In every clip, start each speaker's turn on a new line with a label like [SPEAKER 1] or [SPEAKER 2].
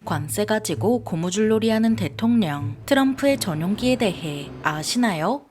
[SPEAKER 1] 관세 가지고 고무줄놀이하는 대통령, 트럼프의 전용기에 대해 아시나요?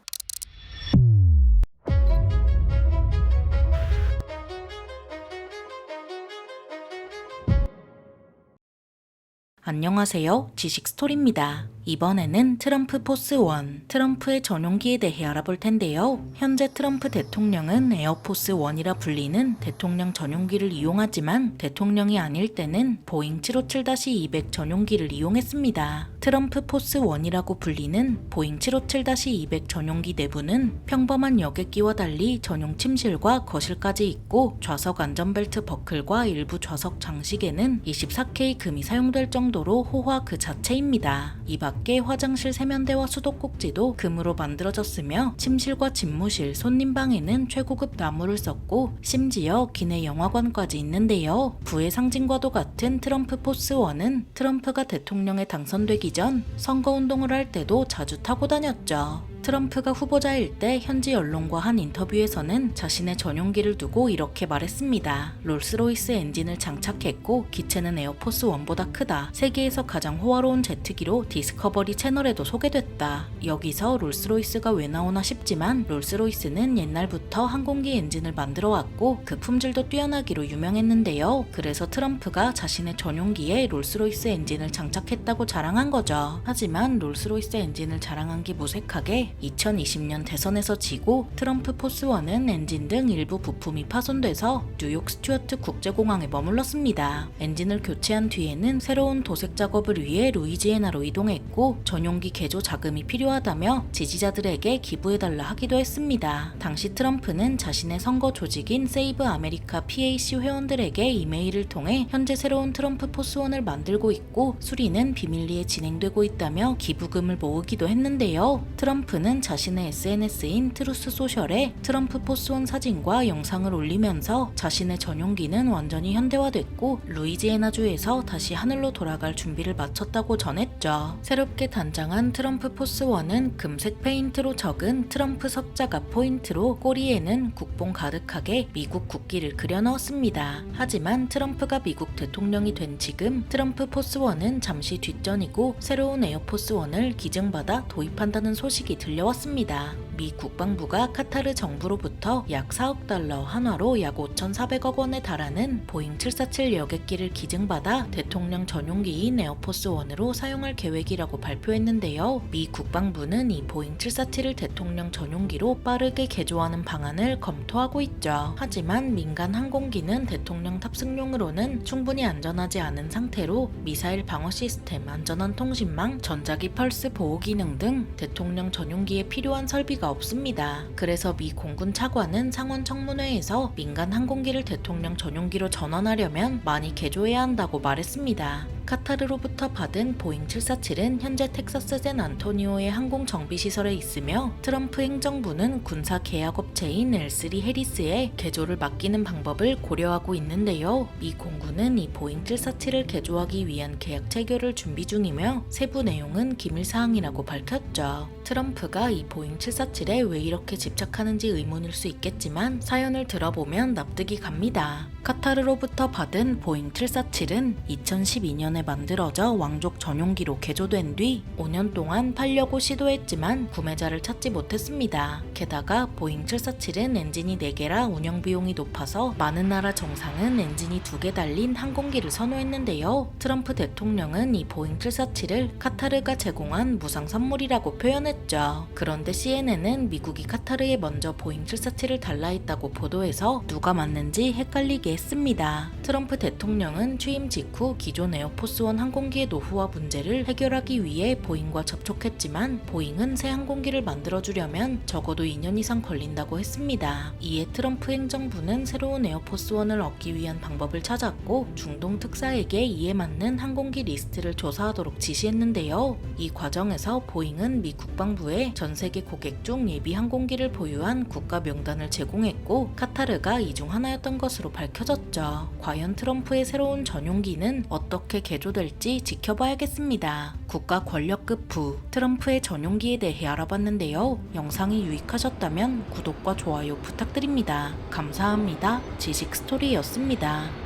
[SPEAKER 1] 안녕하세요. 지식스토리입니다. 이번에는 트럼프 포스 1, 트럼프의 전용기에 대해 알아볼 텐데요. 현재 트럼프 대통령은 에어포스 1이라 불리는 대통령 전용기를 이용하지만 대통령이 아닐 때는 보잉 757-200 전용기를 이용했습니다. 트럼프 포스 1이라고 불리는 보잉 757-200 전용기 내부는 평범한 여객기와 달리 전용 침실과 거실까지 있고 좌석 안전벨트 버클과 일부 좌석 장식에는 24K 금이 사용될 정도로 호화 그 자체입니다. 이 밖에 화장실 세면대와 수도꼭지도 금으로 만들어졌으며 침실과 집무실, 손님방에는 최고급 나무를 썼고 심지어 기내 영화관까지 있는데요. 부의 상징과도 같은 트럼프 포스 1은 트럼프가 대통령에 당선되기 전 선거운동을 할 때도 자주 타고 다녔죠. 트럼프가 후보자일 때 현지 언론과 한 인터뷰에서는 자신의 전용기를 두고 이렇게 말했습니다. 롤스로이스 엔진을 장착했고 기체는 에어포스 1보다 크다. 세계에서 가장 호화로운 제트기로 디스커버리 채널에도 소개됐다. 여기서 롤스로이스가 왜 나오나 싶지만 롤스로이스는 옛날부터 항공기 엔진을 만들어 왔고 그 품질도 뛰어나기로 유명했는데요. 그래서 트럼프가 자신의 전용기에 롤스로이스 엔진을 장착했다고 자랑한 거죠. 하지만 롤스로이스 엔진을 자랑한 게 무색하게 2020년 대선에서 지고 트럼프 포스 1은 엔진 등 일부 부품이 파손돼서 뉴욕 스튜어트 국제공항에 머물렀습니다. 엔진을 교체한 뒤에는 새로운 도색 작업을 위해 루이지애나로 이동했고 전용기 개조 자금이 필요하다며 지지자들에게 기부해달라 하기도 했습니다. 당시 트럼프는 자신의 선거 조직인 세이브 아메리카 PAC 회원들에게 이메일을 통해 현재 새로운 트럼프 포스 1을 만들고 있고 수리는 비밀리에 진행되고 있다며 기부금을 모으기도 했는데요. 트럼프는 자신의 SNS인 트루스 소셜에 트럼프 포스 1 사진과 영상을 올리면서 자신의 전용기는 완전히 현대화됐고 루이지애나주에서 다시 하늘로 돌아갈 준비를 마쳤다고 전했죠. 새롭게 단장한 트럼프 포스 1은 금색 페인트로 적은 트럼프 석자가 포인트로 꼬리에는 국뽕 가득하게 미국 국기를 그려 넣었습니다. 하지만 트럼프가 미국 대통령이 된 지금 트럼프 포스 1은 잠시 뒷전이고 새로운 에어포스 1을 기증받아 도입한다는 소식이 들려왔습니다. 미 국방부가 카타르 정부로부터 약 4억 달러 한화로 약 5,400억 원에 달하는 보잉 747 여객기를 기증받아 대통령 전용기인 에어포스 1으로 사용할 계획이라고 발표했는데요. 미 국방부는 이 보잉 747을 대통령 전용기로 빠르게 개조하는 방안을 검토하고 있죠. 하지만 민간 항공기는 대통령 탑승용으로는 충분히 안전하지 않은 상태로 미사일 방어 시스템, 안전한 통신망, 전자기 펄스 보호 기능 등 대통령 전용기에 필요한 설비가 없습니다. 그래서 미 공군 차관은 상원 청문회에서 민간 항공기를 대통령 전용기로 전환하려면 많이 개조해야 한다고 말했습니다. 카타르로부터 받은 보잉 747은 현재 텍사스 샌 안토니오의 항공 정비 시설에 있으며 트럼프 행정부는 군사 계약업체인 L3 해리스에 개조를 맡기는 방법을 고려하고 있는데요. 미 공군은 이 보잉 747을 개조하기 위한 계약 체결을 준비 중이며 세부 내용은 기밀사항이라고 밝혔죠. 트럼프가 이 보잉 747에 왜 이렇게 집착하는지 의문일 수 있겠지만 사연을 들어보면 납득이 갑니다. 카타르로부터 받은 보잉 747은 2012년에 만들어져 왕족 전용기로 개조된 뒤 5년 동안 팔려고 시도했지만 구매자를 찾지 못했습니다. 게다가 보잉 747은 엔진이 4개라 운영 비용이 높아서 많은 나라 정상은 엔진이 2개 달린 항공기를 선호했는데요. 트럼프 대통령은 이 보잉 747을 카타르가 제공한 무상 선물이라고 표현했죠. 그런데 CNN은 미국이 카타르에 먼저 보잉 747을 달라 했다고 보도해서 누가 맞는지 헷갈리게 했습니다. 트럼프 대통령은 취임 직후 기존 에어포스 1 항공기의 노후화 문제를 해결하기 위해 보잉과 접촉했지만 보잉은 새 항공기를 만들어주려면 적어도 2년 이상 걸린다고 했습니다. 이에 트럼프 행정부는 새로운 에어포스 1을 얻기 위한 방법을 찾았고 중동 특사에게 이에 맞는 항공기 리스트를 조사하도록 지시했는데요. 이 과정에서 보잉은 미 국방부에 전 세계 고객 중 예비 항공기를 보유한 국가 명단을 제공했고 카타르가 이 중 하나였던 것으로 밝혀졌죠. 과연 트럼프의 새로운 전용기는 어떻게 개조될지 지켜봐야겠습니다. 국가 권력급 부 트럼프의 전용기에 대해 알아봤는데요. 영상이 유익하셨다면 구독과 좋아요 부탁드립니다. 감사합니다. 지식스토리였습니다.